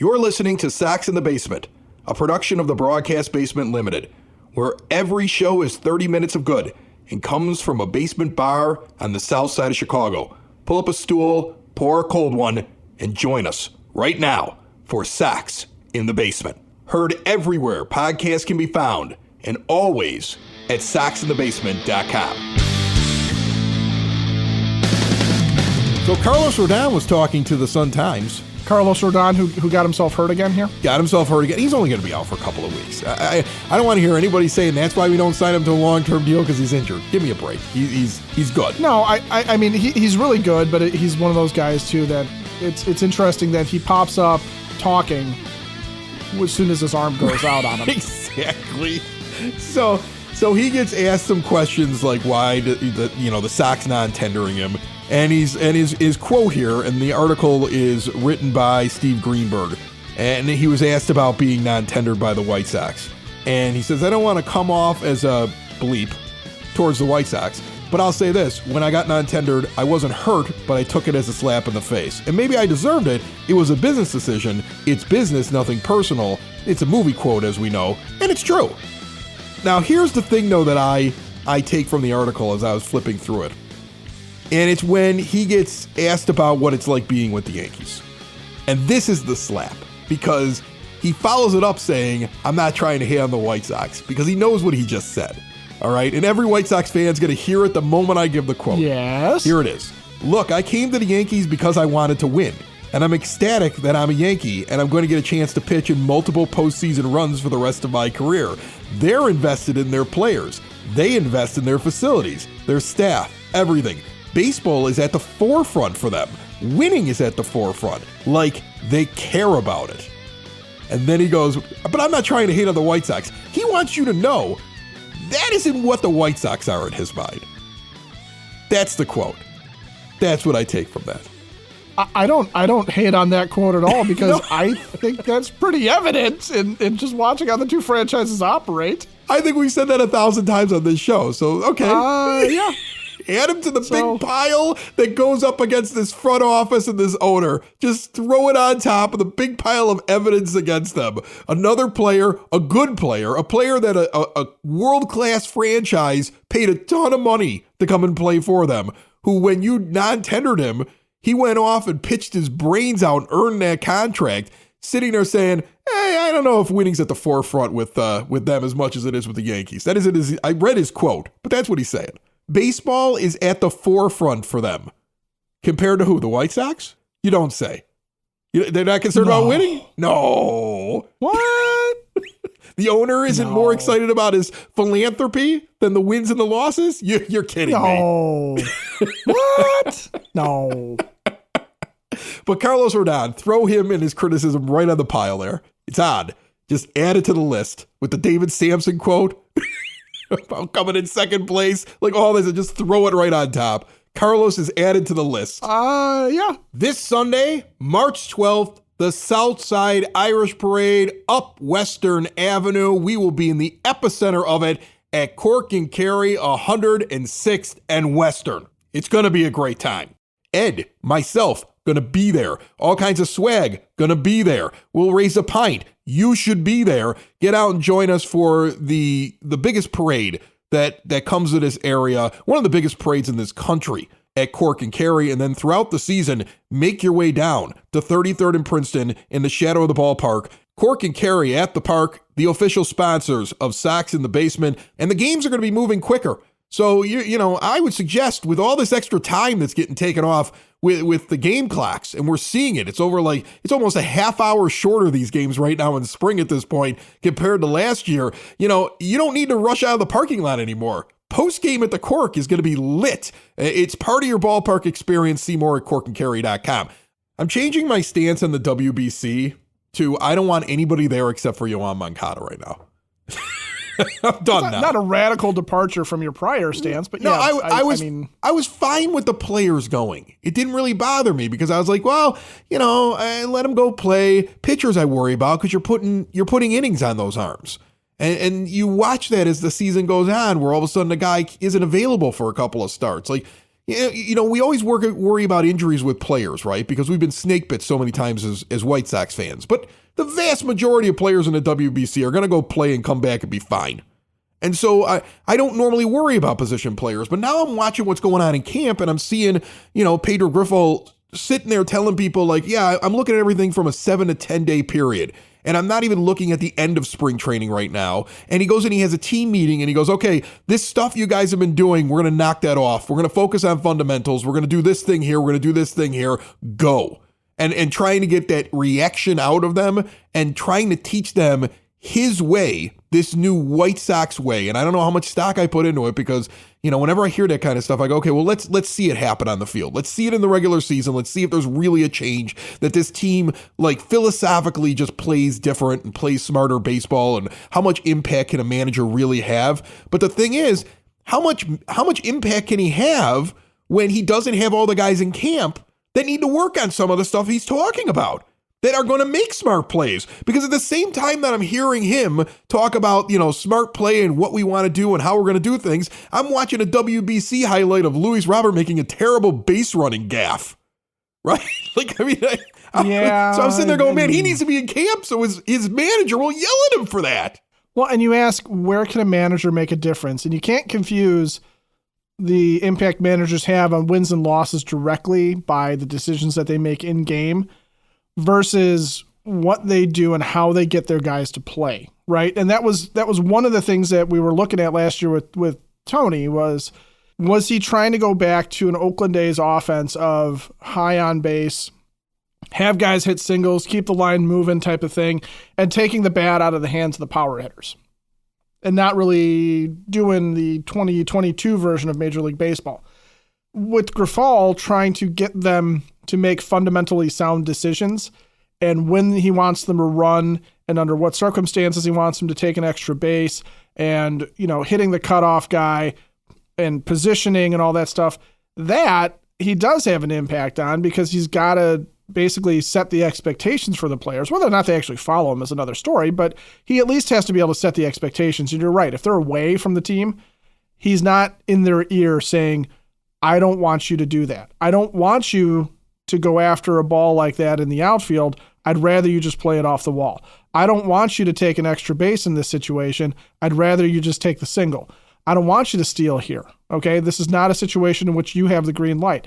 You're listening to Sox in the Basement, a production of the Broadcast Basement Limited, where every show is 30 minutes of good and comes from a basement bar on the south side of Chicago. Pull up a stool, pour a cold one, and join us right now for Sox in the Basement. Heard everywhere podcasts can be found, and always at soxinthebasement.com. So Carlos Rodon was talking to the Sun-Times. Carlos Rodon, who got himself hurt again here? Got himself hurt again. He's only going to be out for a couple of weeks. I don't want to hear anybody saying that's why we don't sign him to a long-term deal because he's injured. Give me a break. He's good. No, I mean, he's really good, but he's one of those guys, too, that it's interesting that he pops up talking as soon as his arm goes out on him. Exactly. So he gets asked some questions like why the Sox non-tendering him. And his quote here, and the article is written by Steve Greenberg, and he was asked about being non-tendered by the White Sox. And he says, I don't want to come off as a bleep towards the White Sox, but I'll say this, when I got non-tendered, I wasn't hurt, but I took it as a slap in the face. And maybe I deserved it. It was a business decision. It's business, nothing personal. It's a movie quote, as we know, and it's true. Now, here's the thing, though, that I take from the article as I was flipping through it. And it's when he gets asked about what it's like being with the Yankees. And this is the slap, because he follows it up saying, I'm not trying to hate on the White Sox, because he knows what he just said. All right? And every White Sox fan's going to hear it the moment I give the quote. Yes. Here it is. Look, I came to the Yankees because I wanted to win. And I'm ecstatic that I'm a Yankee, and I'm going to get a chance to pitch in multiple postseason runs for the rest of my career. They're invested in their players. They invest in their facilities, their staff, everything. Baseball is at the forefront for them. Winning is at the forefront. Like, they care about it. And then he goes, but I'm not trying to hate on the White Sox. He wants you to know that isn't what the White Sox are in his mind. That's the quote. That's what I take from that. I don't hate on that quote at all, because no. I think that's pretty evident in just watching how the two franchises operate. I think we said that 1,000 times on this show, so okay. Yeah. Add him to the big pile that goes up against this front office and this owner. Just throw it on top of the big pile of evidence against them. Another player, a good player, a player that a world-class franchise paid a ton of money to come and play for them, who when you non-tendered him, he went off and pitched his brains out and earned that contract, sitting there saying, hey, I don't know if winning's at the forefront with them as much as it is with the Yankees. That is it. I read his quote, but that's what he's saying. Baseball is at the forefront for them. Compared to who? The White Sox? You don't say. They're not concerned about winning? No. What? The owner isn't more excited about his philanthropy than the wins and the losses? You're kidding me. What? No. But Carlos Rodon, throw him and his criticism right on the pile there. It's odd. Just add it to the list with the David Sampson quote about coming in second place. Like all this, and just throw it right on top. Carlos is added to the list. Yeah. This Sunday, March 12th, the Southside Irish Parade up Western Avenue. We will be in the epicenter of it at Cork and Kerry, 106th and Western. It's going to be a great time. Ed, myself, going to be there. All kinds of swag, going to be there. We'll raise a pint. You should be there. Get out and join us for the biggest parade that comes to this area. One of the biggest parades in this country at Cork and Kerry. And then throughout the season, make your way down to 33rd and Princeton in the shadow of the ballpark. Cork and Kerry at the park, the official sponsors of Sox in the Basement. And the games are going to be moving quicker. So, I would suggest with all this extra time that's getting taken off with the game clocks, and we're seeing it, it's almost a half hour shorter, these games right now in spring at this point compared to last year. You don't need to rush out of the parking lot anymore. Post-game at the Cork is going to be lit. It's part of your ballpark experience. See more at corkandkerry.com. I'm changing my stance on the WBC to I don't want anybody there except for Yoan Moncada right now. I'm done now. Not a radical departure from your prior stance, but no, yeah, I was fine with the players going. It didn't really bother me because I was like, well, let them go play. Pitchers I worry about because you're putting innings on those arms. And you watch that as the season goes on, where all of a sudden a guy isn't available for a couple of starts. Like, we always worry about injuries with players, right? Because we've been snake bit so many times as White Sox fans. But the vast majority of players in the WBC are going to go play and come back and be fine. And so I don't normally worry about position players, but now I'm watching what's going on in camp, and I'm seeing, Pedro Grifol sitting there telling people like, yeah, I'm looking at everything from a 7 to 10 day period. And I'm not even looking at the end of spring training right now. And he goes and he has a team meeting and he goes, okay, this stuff you guys have been doing, we're going to knock that off. We're going to focus on fundamentals. We're going to do this thing here. We're going to do this thing here. Go. And trying to get that reaction out of them and trying to teach them his way, this new White Sox way. And I don't know how much stock I put into it because, whenever I hear that kind of stuff, I go, okay, well, let's see it happen on the field. Let's see it in the regular season. Let's see if there's really a change, that this team, like, philosophically just plays different and plays smarter baseball, and how much impact can a manager really have. But the thing is, how much impact can he have when he doesn't have all the guys in camp that need to work on some of the stuff he's talking about, that are going to make smart plays? Because at the same time that I'm hearing him talk about, smart play and what we want to do and how we're going to do things, I'm watching a WBC highlight of Luis Robert making a terrible base running gaffe. Right? So I'm sitting there going, man, he needs to be in camp so his manager will yell at him for that. Well, and you ask, where can a manager make a difference? And you can't confuse the impact managers have on wins and losses directly by the decisions that they make in game versus what they do and how they get their guys to play, right? And that was one of the things that we were looking at last year with Tony was he trying to go back to an Oakland A's offense of high on base, have guys hit singles, keep the line moving type of thing, and taking the bat out of the hands of the power hitters, and not really doing the 2022 version of Major League Baseball. With Grifol trying to get them to make fundamentally sound decisions and when he wants them to run and under what circumstances he wants them to take an extra base and, hitting the cutoff guy and positioning and all that stuff, that he does have an impact on, because he's got to basically set the expectations for the players. Whether or not they actually follow him is another story, but he at least has to be able to set the expectations. And you're right. If they're away from the team, he's not in their ear saying, I don't want you to do that. I don't want you to go after a ball like that in the outfield. I'd rather you just play it off the wall. I don't want you to take an extra base in this situation. I'd rather you just take the single. I don't want you to steal here. Okay. This is not a situation in which you have the green light.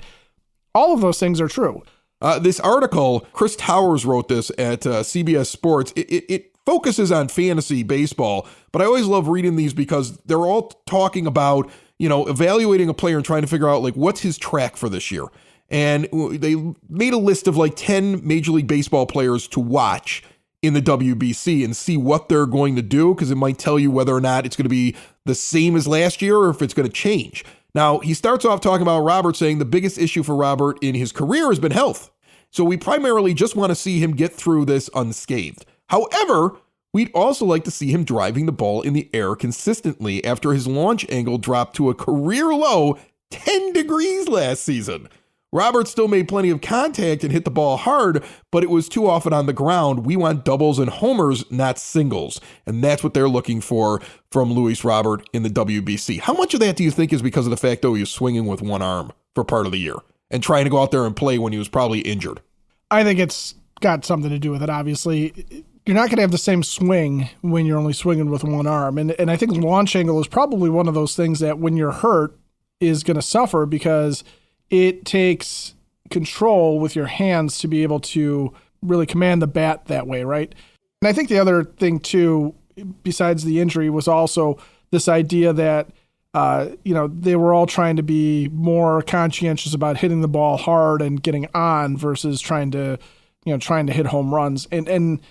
All of those things are true. This article, Chris Towers wrote this at CBS Sports. It focuses on fantasy baseball, but I always love reading these because they're all talking about, evaluating a player and trying to figure out like what's his track for this year. And they made a list of like 10 Major League Baseball players to watch in the WBC and see what they're going to do, because it might tell you whether or not it's going to be the same as last year or if it's going to change. Now, he starts off talking about Robert, saying the biggest issue for Robert in his career has been health. So we primarily just want to see him get through this unscathed. However, we'd also like to see him driving the ball in the air consistently after his launch angle dropped to a career low 10 degrees last season. Robert still made plenty of contact and hit the ball hard, but it was too often on the ground. We want doubles and homers, not singles. And that's what they're looking for from Luis Robert in the WBC. How much of that do you think is because of the fact, though, he was swinging with one arm for part of the year and trying to go out there and play when he was probably injured? I think it's got something to do with it, obviously. You're not going to have the same swing when you're only swinging with one arm. And I think launch angle is probably one of those things that when you're hurt is going to suffer, because it takes control with your hands to be able to really command the bat that way, right? And I think the other thing, too, besides the injury, was also this idea that, they were all trying to be more conscientious about hitting the ball hard and getting on versus trying to hit home runs. And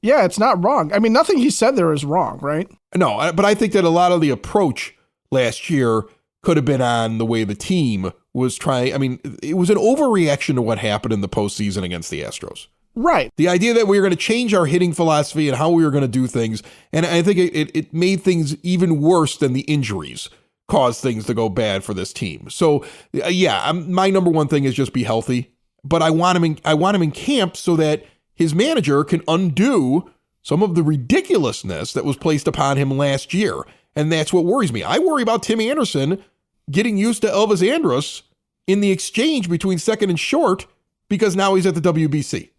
yeah, it's not wrong. I mean, nothing he said there is wrong, right? No, but I think that a lot of the approach last year could have been on the way the team was trying. I mean, it was an overreaction to what happened in the postseason against the Astros. Right. The idea that we were going to change our hitting philosophy and how we were going to do things. And I think it made things even worse than the injuries caused things to go bad for this team. So yeah, my number one thing is just be healthy, but I want him in camp so that his manager can undo some of the ridiculousness that was placed upon him last year. And that's what worries me. I worry about Tim Anderson getting used to Elvis Andrus in the exchange between second and short because now he's at the WBC.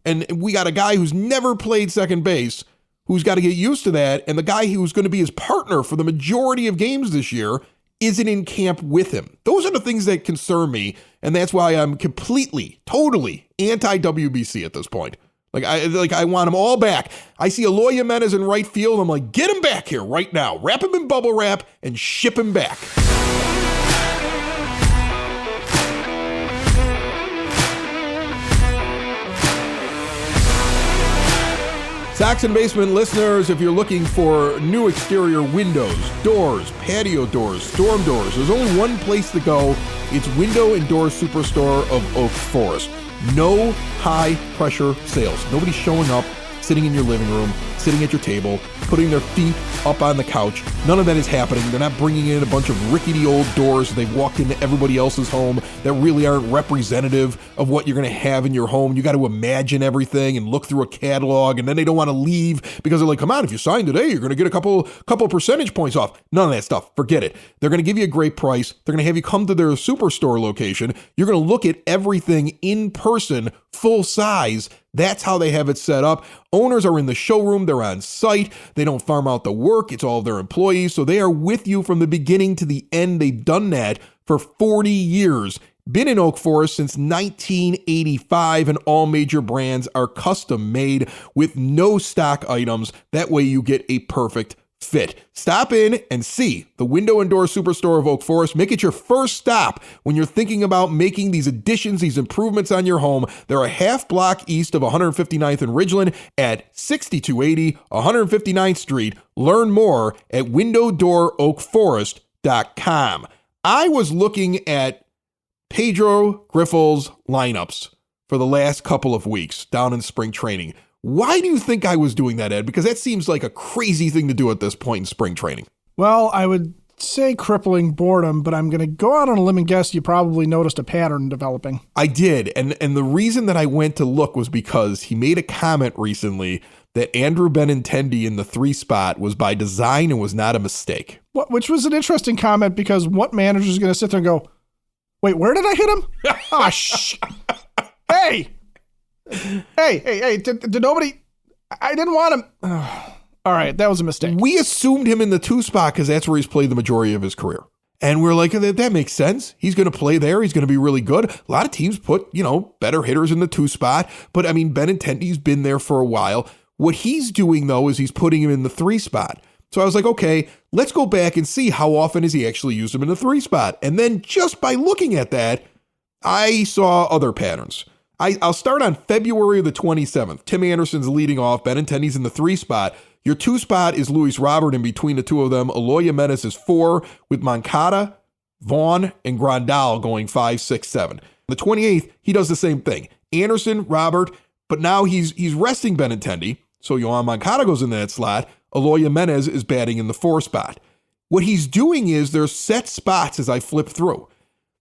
And we got a guy who's never played second base who's got to get used to that. And the guy who's going to be his partner for the majority of games this year isn't in camp with him. Those are the things that concern me. And that's why I'm completely, totally anti-WBC at this point. I want them all back. I see Eloy Jimenez in right field. I'm like, get him back here right now. Wrap him in bubble wrap and ship him back. Sox and Basement listeners, if you're looking for new exterior windows, doors, patio doors, storm doors, there's only one place to go. It's Window and Door Superstore of Oak Forest. No high-pressure sales. Nobody's showing up, sitting in your living room, sitting at your table, putting their feet up on the couch. None of that is happening. They're not bringing in a bunch of rickety old doors they've walked into everybody else's home that really aren't representative of what you're going to have in your home. You got to imagine everything and look through a catalog, and then they don't want to leave because they're like, come on, if you sign today, you're going to get a couple percentage points off. None of that stuff. Forget it. They're going to give you a great price. They're going to have you come to their superstore location. You're going to look at everything in person, full size. That's how they have it set up. Owners are in the showroom. They're on site. They don't farm out the work. It's all of their employees. So they are with you from the beginning to the end. They've done that for 40 years. Been in Oak Forest since 1985, and all major brands are custom made with no stock items. That way you get a perfect fit. Stop in and see the Window and Door Superstore of Oak Forest. Make it your first stop when you're thinking about making these additions, these improvements on your home. They're a half block east of 159th and Ridgeland at 6280 159th Street. Learn more at windowdooroakforest.com. I was looking at Pedro Grifol's lineups for the last couple of weeks down in spring training. Why do you think I was doing that, Ed? Because that seems like a crazy thing to do at this point in spring training. Well, I would say crippling boredom, but I'm going to go out on a limb and guess you probably noticed a pattern developing. I did. And the reason that I went to look was because he made a comment recently that Andrew Benintendi in the 3 spot was by design and was not a mistake. Which was an interesting comment, because what manager is going to sit there and go, wait, where did I hit him? Hey! Hey, did nobody... I didn't want him... All right, that was a mistake. We assumed him in the 2 spot because that's where he's played the majority of his career. And we're like, that makes sense. He's going to play there. He's going to be really good. A lot of teams put, better hitters in the 2 spot. But, Benintendi's been there for a while. What he's doing, though, is he's putting him in the 3 spot. So I was like, okay, let's go back and see how often has he actually used him in the 3 spot. And then just by looking at that, I saw other patterns. I'll start on February the 27th. Tim Anderson's leading off. Benintendi's in the 3 spot. Your 2 spot is Luis Robert in between the two of them. Eloy Jimenez is 4 with Moncada, Vaughn, and Grandal going 5, 6, 7. The 28th, he does the same thing. Anderson, Robert, but now he's resting Benintendi. So Yohan Moncada goes in that slot. Eloy Jimenez is batting in the 4 spot. What he's doing is there's set spots as I flip through.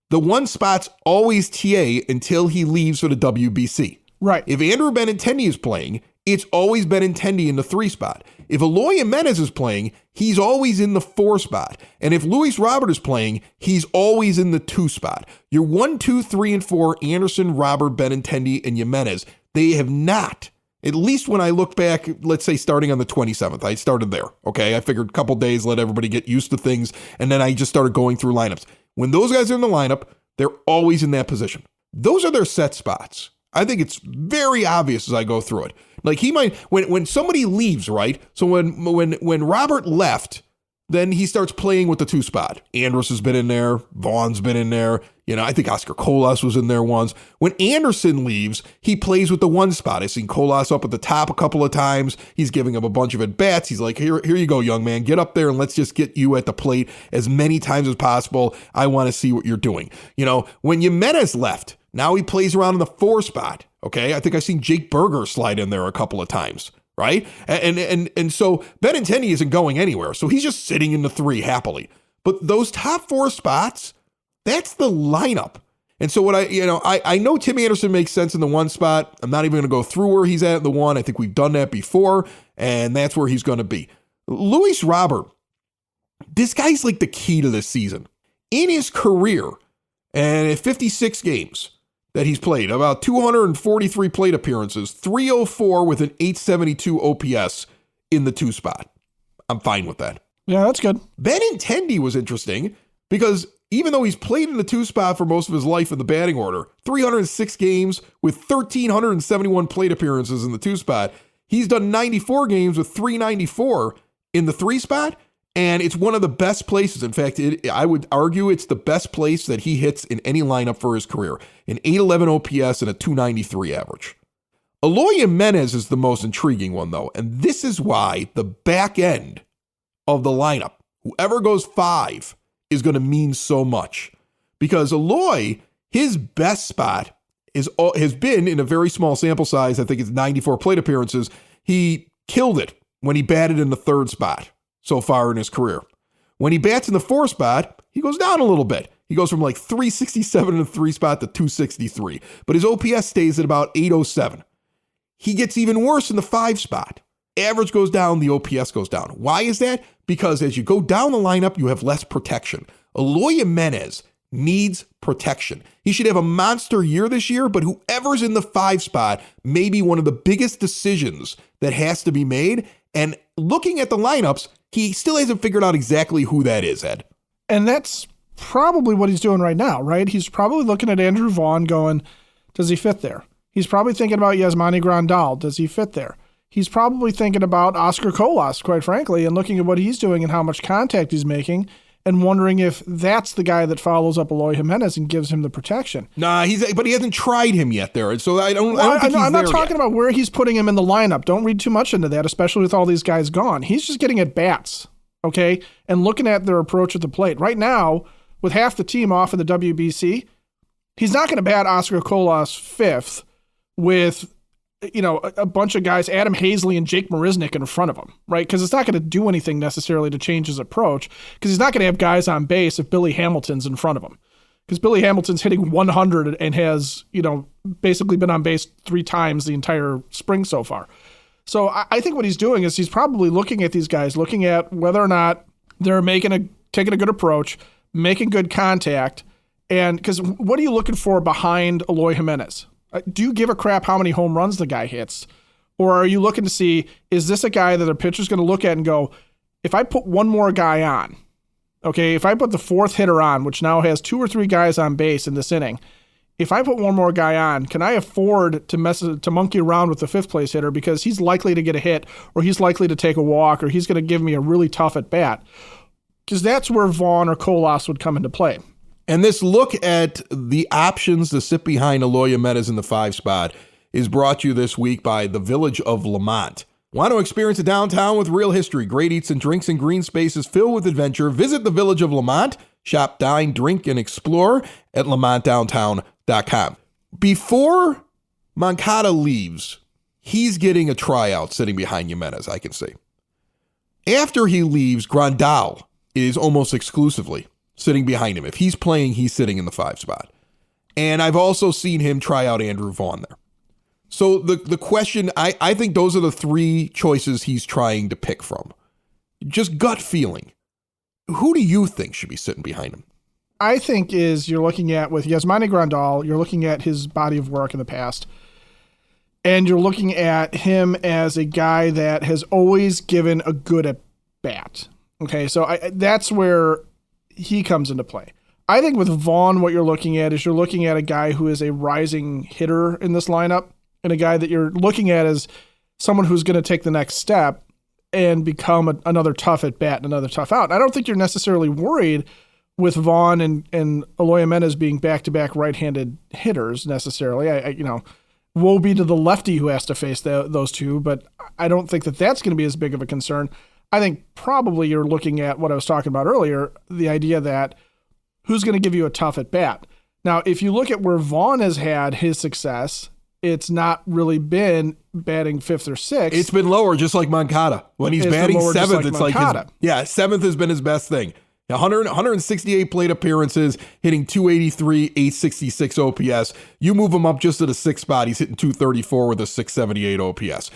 The 1 spot's always TA until he leaves for the WBC. Right. If Andrew Benintendi is playing, it's always Benintendi in the 3 spot. If Eloy Jimenez is playing, he's always in the 4 spot. And if Luis Robert is playing, he's always in the 2 spot. Your 1, 2, 3, and 4, Anderson, Robert, Benintendi, and Jimenez, they have not, at least when I look back, let's say starting on the 27th, I started there. Okay, I figured a couple days, let everybody get used to things, and then I just started going through lineups. When those guys are in the lineup, they're always in that position. Those are their set spots. I think it's very obvious as I go through it. Like he might, when somebody leaves, right? So when Robert left, then he starts playing with the 2 spot. Andrus has been in there. Vaughn's been in there. I think Oscar Colas was in there once. When Anderson leaves, he plays with the 1 spot. I've seen Colas up at the top a couple of times. He's giving him a bunch of at-bats. He's like, here you go, young man. Get up there and let's just get you at the plate as many times as possible. I want to see what you're doing. When Jimenez left, now he plays around in the 4 spot. Okay, I think I've seen Jake Berger slide in there a couple of times. Right? And so Benintendi isn't going anywhere. So he's just sitting in the 3 happily. But those top 4 spots, that's the lineup. And so what I know Tim Anderson makes sense in the 1 spot. I'm not even going to go through where he's at in the 1. I think we've done that before, and that's where he's going to be. Luis Robert, this guy's like the key to this season. In his career, And at 56 games that he's played, about 243 plate appearances, 304 with an 872 OPS in the 2 spot. I'm fine with that. Yeah, that's good. Benintendi was interesting because even though he's played in the 2 spot for most of his life in the batting order, 306 games with 1,371 plate appearances in the 2 spot, he's done 94 games with 394 in the 3 spot, and it's one of the best places. In fact, I would argue it's the best place that he hits in any lineup for his career. An 811 OPS and a 293 average. Eloy Jimenez is the most intriguing one, though, and this is why the back end of the lineup, whoever goes 5, is going to mean so much. Because Eloy, his best spot has been in a very small sample size. I think it's 94 plate appearances. He killed it when he batted in the 3rd spot so far in his career. When he bats in the 4th spot, he goes down a little bit. He goes from like 367 in the 3 spot to 263. But his OPS stays at about 807. He gets even worse in the 5 spot. Average goes down, the OPS goes down. Why is that? Because as you go down the lineup, you have less protection. Eloy Jimenez needs protection. He should have a monster year this year, but whoever's in the 5 spot may be one of the biggest decisions that has to be made. And looking at the lineups, he still hasn't figured out exactly who that is, Ed. And that's probably what he's doing right now, right? He's probably looking at Andrew Vaughn going, does he fit there? He's probably thinking about Yasmani Grandal. Does he fit there? He's probably thinking about Oscar Colas, quite frankly, and looking at what he's doing and how much contact he's making and wondering if that's the guy that follows up Eloy Jimenez and gives him the protection. Nah, but he hasn't tried him yet there. So I don't think I'm not talking about where he's putting him in the lineup. Don't read too much into that, especially with all these guys gone. He's just getting at bats, okay, and looking at their approach at the plate. Right now, with half the team off in the WBC, he's not going to bat Oscar Colas 5th with a bunch of guys, Adam Hazley and Jake Marisnick in front of him, right? Because it's not going to do anything necessarily to change his approach because he's not going to have guys on base if Billy Hamilton's in front of him. Because Billy Hamilton's hitting 100 and has, basically been on base 3 times the entire spring so far. So I think what he's doing is he's probably looking at these guys, looking at whether or not they're taking a good approach, making good contact. And because what are you looking for behind Eloy Jimenez? Do you give a crap how many home runs the guy hits? Or are you looking to see, is this a guy that a pitcher's going to look at and go, if I put one more guy on, okay, if I put the 4th hitter on, which now has 2 or 3 guys on base in this inning, if I put one more guy on, can I afford to monkey around with the 5th place hitter because he's likely to get a hit or he's likely to take a walk or he's going to give me a really tough at bat? Because that's where Vaughn or Colas would come into play. And this look at the options to sit behind Eloy Jimenez in the 5 spot is brought to you this week by the Village of Lamont. Want to experience a downtown with real history, great eats and drinks, and green spaces filled with adventure? Visit the Village of Lamont. Shop, dine, drink, and explore at lamontdowntown.com. Before Moncada leaves, he's getting a tryout sitting behind Jimenez, I can see. After he leaves, Grandal is almost exclusively sitting behind him. If he's playing, he's sitting in the 5 spot. And I've also seen him try out Andrew Vaughn there. So the question, I think those are the 3 choices he's trying to pick from. Just gut feeling. Who do you think should be sitting behind him? I think you're looking at, with Yasmani Grandal, you're looking at his body of work in the past. And you're looking at him as a guy that has always given a good at bat. Okay, so that's where he comes into play. I think with Vaughn, what you're looking at a guy who is a rising hitter in this lineup and a guy that you're looking at as someone who's going to take the next step and become another tough at bat and another tough out. I don't think you're necessarily worried with Vaughn and Eloy Jimenez being back-to-back right-handed hitters necessarily. Woe be to the lefty who has to face those two, but I don't think that that's going to be as big of a concern. I think probably you're looking at what I was talking about earlier, the idea that who's going to give you a tough at bat. Now, if you look at where Vaughn has had his success, it's not really been batting 5th or 6th. It's been lower, just like Moncada. When he's batting 7th, it's Moncada. like 7th has been his best thing. 168 plate appearances, hitting 283, 866 OPS. You move him up just to the 6th spot, he's hitting 234 with a 678 OPS.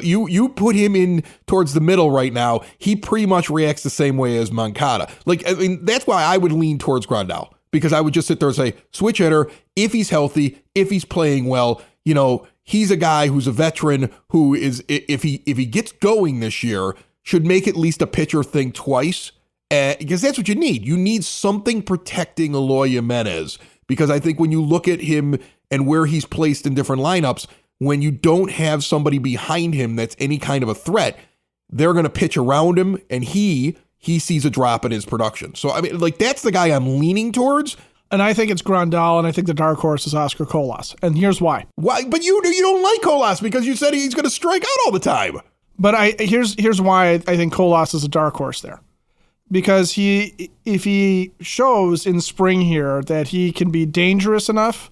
You put him in towards the middle right now, he pretty much reacts the same way as Moncada. That's why I would lean towards Grandal, because I would just sit there and say, switch hitter, if he's healthy, if he's playing well, he's a guy who's a veteran who is, if he gets going this year, should make at least a pitcher think twice, because that's what you need. You need something protecting Eloy Jimenez, because I think when you look at him and where he's placed in different lineups, when you don't have somebody behind him that's any kind of a threat, they're going to pitch around him, and he sees a drop in his production. So, I mean, that's the guy I'm leaning towards. And I think it's Grandal, and I think the dark horse is Oscar Colas. And here's why. Why? But you don't like Colas because you said he's going to strike out all the time. But here's why I think Colas is a dark horse there. Because if he shows in spring here that he can be dangerous enough,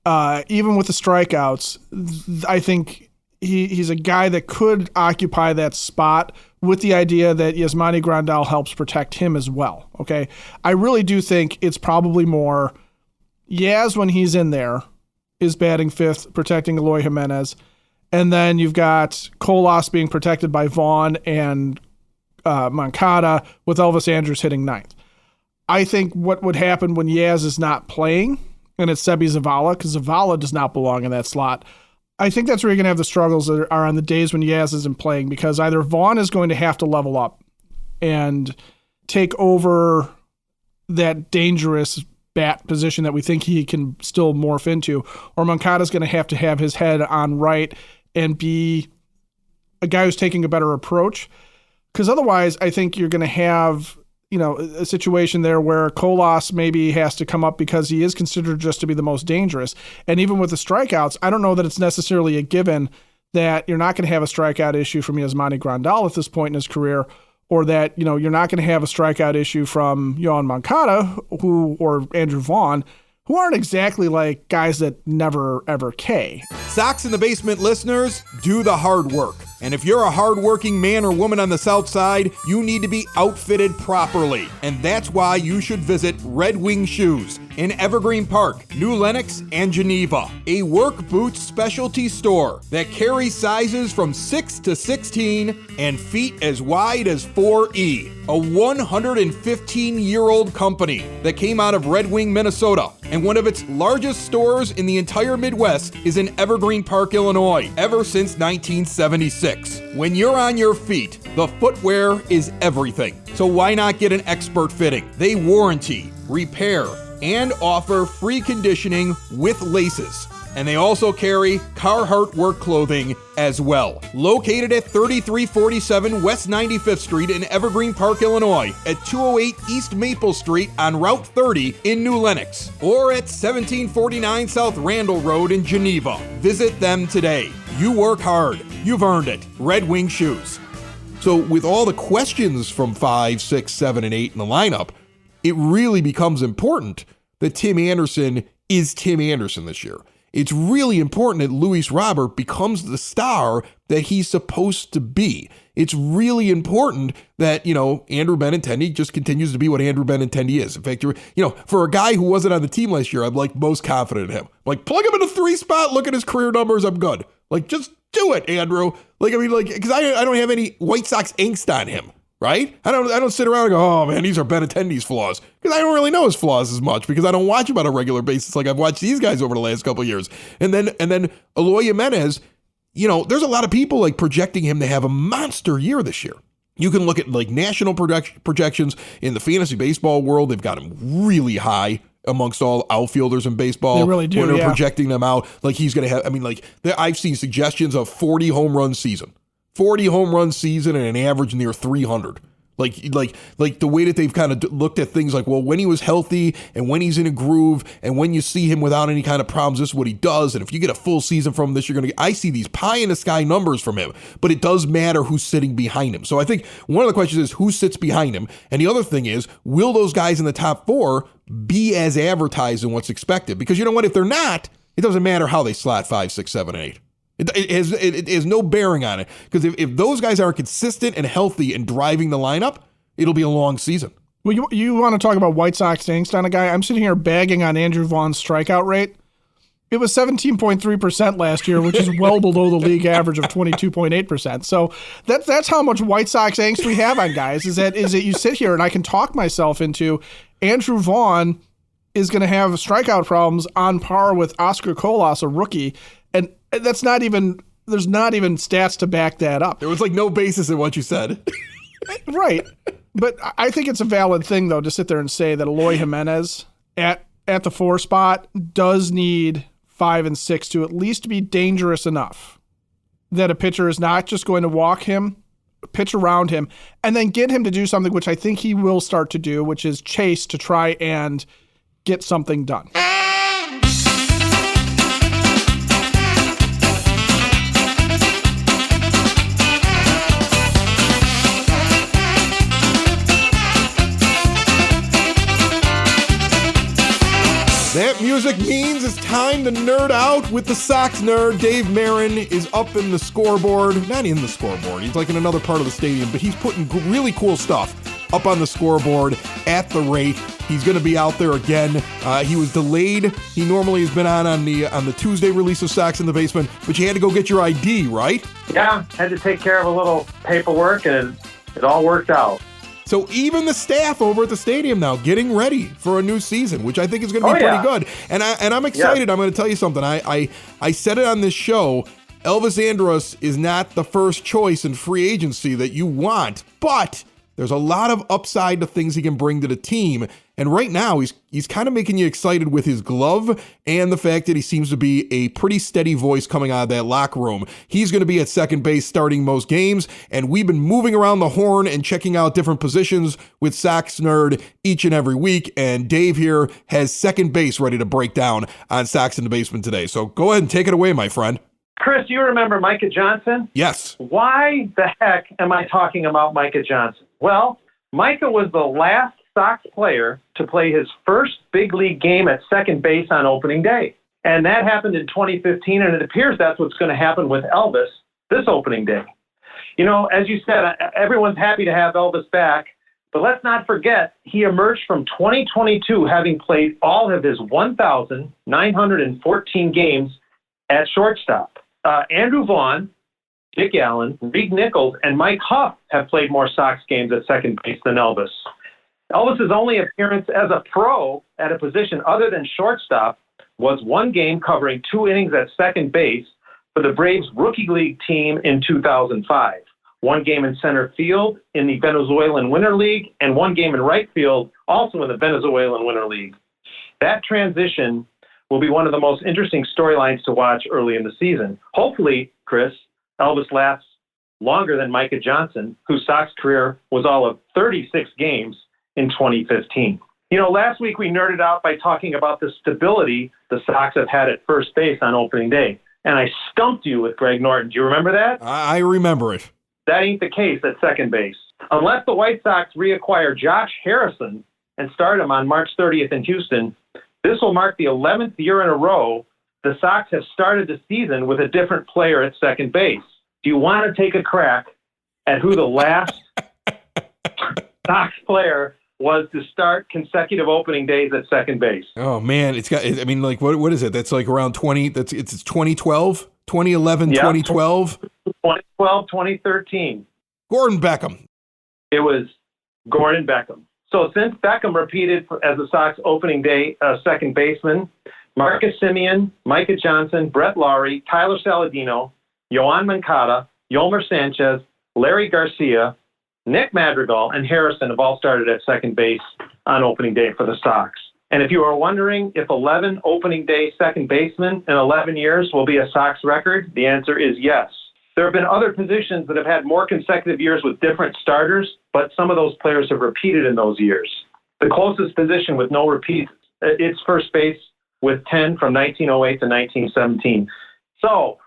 even with the strikeouts, I think he's a guy that could occupy that spot with the idea that Yasmani Grandal helps protect him as well, okay? I really do think it's probably more Yaz, when he's in there, is batting fifth, protecting Eloy Jimenez, and then you've got Colas being protected by Vaughn and Moncada, with Elvis Andrus hitting ninth. I think what would happen when Yaz is not playing, and it's Sebi Zavala, because Zavala does not belong in that slot, I think that's where you're going to have the struggles that are on the days when Yaz isn't playing, because either Vaughn is going to have to level up and take over that dangerous bat position that we think he can still morph into, or Moncada's going to have his head on right and be a guy who's taking a better approach. Because otherwise, I think you're going to have a situation there where Colas maybe has to come up because he is considered just to be the most dangerous. And even with the strikeouts, I don't know that it's necessarily a given that you're not going to have a strikeout issue from Yasmani Grandal at this point in his career, or that, you're not going to have a strikeout issue from Yohan Moncada or Andrew Vaughn, who aren't exactly like guys that never, ever K. Sox in the Basement listeners, do the hard work. And if you're a hardworking man or woman on the South Side, you need to be outfitted properly. And that's why you should visit Red Wing Shoes in Evergreen Park, New Lenox, and Geneva. A work boots specialty store that carries sizes from 6 to 16 and feet as wide as 4E. A 115-year-old company that came out of Red Wing, Minnesota. And one of its largest stores in the entire Midwest is in Evergreen Park, Illinois, ever since 1976. When you're on your feet, the footwear is everything. So why not get an expert fitting? They warranty, repair, and offer free conditioning with laces. And they also carry Carhartt work clothing as well. Located at 3347 West 95th Street in Evergreen Park, Illinois, at 208 East Maple Street on Route 30 in New Lenox, or at 1749 South Randall Road in Geneva. Visit them today. You work hard. You've earned it. Red Wing Shoes. So with all the questions from 5, 6, 7, and 8 in the lineup, it really becomes important that Tim Anderson is Tim Anderson this year. It's really important that Luis Robert becomes the star that he's supposed to be. It's really important that, Andrew Benintendi just continues to be what Andrew Benintendi is. In fact, for a guy who wasn't on the team last year, I'm most confident in him. Plug him in the 3 spot, look at his career numbers, I'm good. Just do it, Andrew. Because I don't have any White Sox angst on him. Right? I don't sit around and go, oh man, these are Benintendi's flaws. Because I don't really know his flaws as much because I don't watch him on a regular basis like I've watched these guys over the last couple of years. And then Eloy Jimenez, there's a lot of people projecting him to have a monster year this year. You can look at national projections in the fantasy baseball world. They've got him really high amongst all outfielders in baseball. They really do, when they're projecting them out. He's going to have, I've seen suggestions of 40 home run season. 40 home run season and an average near 300. Like the way that they've kind of looked at things when he was healthy and when he's in a groove and when you see him without any kind of problems, this is what he does. And if you get a full season from this, I see these pie in the sky numbers from him, but it does matter who's sitting behind him. So I think one of the questions is who sits behind him. And the other thing is, will those guys in the top 4 be as advertised and what's expected? Because you know what? If they're not, it doesn't matter how they slot 5, 6, 7, and 8. It has no bearing on it, because if those guys aren't consistent and healthy and driving the lineup, it'll be a long season. Well, you want to talk about White Sox angst on a guy? I'm sitting here bagging on Andrew Vaughn's strikeout rate. It was 17.3% last year, which is well below the league average of 22.8%. So that's how much White Sox angst we have on guys, is that you sit here and I can talk myself into Andrew Vaughn is going to have strikeout problems on par with Oscar Colas, a rookie. And there's not even stats to back that up. There was like no basis in what you said. Right. But I think it's a valid ththing, though, to sit there and say that Eloy Jimenez at the 4 spot does need 5 and 6 to at least be dangerous enough that a pitcher is not just going to walk him, pitch around him, and then get him to do something, which I think he will start to do, which is chase to try and get something done. That music means it's time to nerd out with the Sox nerd. Dave Marin is up in the scoreboard. Not in the scoreboard. He's like in another part of the stadium, but he's putting really cool stuff up on the scoreboard at the rate. He's going to be out there again. He was delayed. He normally has been on the Tuesday release of Sox in the Basement, but you had to go get your ID, right? Yeah, had to take care of a little paperwork, and it all worked out. So even the staff over at the stadium now getting ready for a new season, which I think is going to be pretty good. And I'm excited. Yeah. I'm going to tell you something. I said it on this show. Elvis Andrus is not the first choice in free agency that you want, but there's a lot of upside to things he can bring to the team. And right now, he's kind of making you excited with his glove and the fact that he seems to be a pretty steady voice coming out of that locker room. He's going to be at second base starting most games, and we've been moving around the horn and checking out different positions with Sox Nerd each and every week, and Dave here has second base ready to break down on Sox in the Basement today. So go ahead and take it away, my friend. Chris, you remember Micah Johnson? Yes. Why the heck am I talking about Micah Johnson? Well, Micah was the last Sox player to play his first big league game at second base on opening day. And that happened in 2015, and it appears that's what's going to happen with Elvis this opening day. You know, as you said, everyone's happy to have Elvis back, but let's not forget he emerged from 2022 having played all of his 1,914 games at shortstop. Andrew Vaughn, Dick Allen, Reed Nichols, and Mike Huff have played more Sox games at second base than Elvis. Elvis's only appearance as a pro at a position other than shortstop was one game covering 2 innings at second base for the Braves Rookie League team in 2005. One game in center field in the Venezuelan Winter League, and one game in right field also in the Venezuelan Winter League. That transition will be one of the most interesting storylines to watch early in the season. Hopefully, Chris, Elvis lasts longer than Micah Johnson, whose Sox career was all of 36 games in 2015. You know, last week we nerded out by talking about the stability the Sox have had at first base on opening day. And I stumped you with Greg Norton. Do you remember that? I remember it. That ain't the case at second base. Unless the White Sox reacquire Josh Harrison and start him on March 30th in Houston, this will mark the 11th year in a row the Sox have started the season with a different player at second base. Do you want to take a crack at who the last Sox player was to start consecutive opening days at second base? Oh man, it's got, I mean, like what is it? That's like around 20, it's 2012, 2011, yep. 2012. 2012, 2013. Gordon Beckham. It was Gordon Beckham. So since Beckham repeated as the Sox opening day second baseman, Marcus Semien, Micah Johnson, Brett Lawrie, Tyler Saladino, Yoan Moncada, Yolmer Sanchez, Larry Garcia, Nick Madrigal, and Harrison have all started at second base on opening day for the Sox. And if you are wondering if 11 opening day second basemen in 11 years will be a Sox record, the answer is yes. There have been other positions that have had more consecutive years with different starters, but some of those players have repeated in those years. The closest position with no repeats, it's first base with 10 from 1908 to 1917. So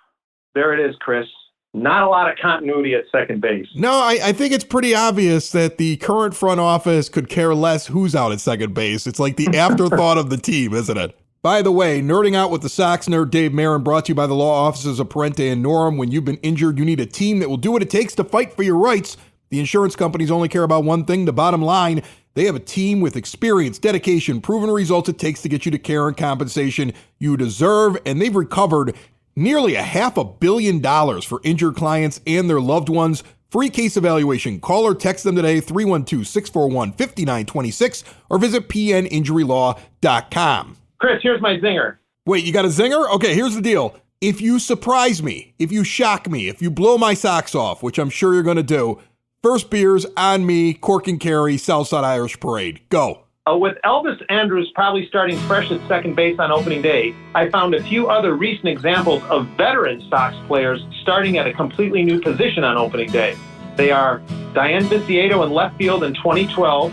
there it is, Chris. Not a lot of continuity at second base. No, I think it's pretty obvious that the current front office could care less who's out at second base. It's like the afterthought of the team, isn't it? By the way, Nerding Out with the Sox nerd Dave Marin brought to you by the law offices of Parente and Norm. When you've been injured, you need a team that will do what it takes to fight for your rights. The insurance companies only care about one thing, the bottom line. They have a team with experience, dedication, proven results it takes to get you the care and compensation you deserve, and they've recovered nearly $500 million for injured clients and their loved ones Free case evaluation. Call or text them today, 312-641-5926, or visit pninjurylaw.com. Chris, here's my zinger. Wait, you got a zinger? Okay, here's the deal. If you surprise me, if you shock me, if you blow my socks off, which I'm sure you're going to do, first beers on me, Cork and Carry, Southside Irish Parade. Go. With Elvis Andrus probably starting fresh at second base on opening day, I found a few other recent examples of veteran Sox players starting at a completely new position on opening day. They are Diane Viciato in left field in 2012,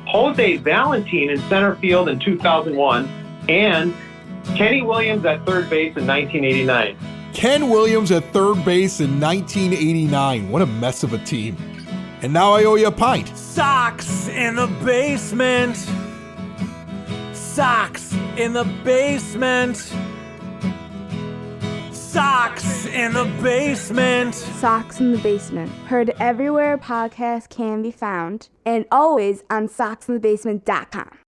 Jose Valentin in center field in 2001, and Kenny Williams at third base in 1989. Ken Williams at third base in 1989. What a mess of a team. And now I owe you a pint. Sox in the basement. Sox in the basement. Sox in the basement. Sox in the Basement. Heard everywhere podcasts can be found, and always on soxinthebasement.com.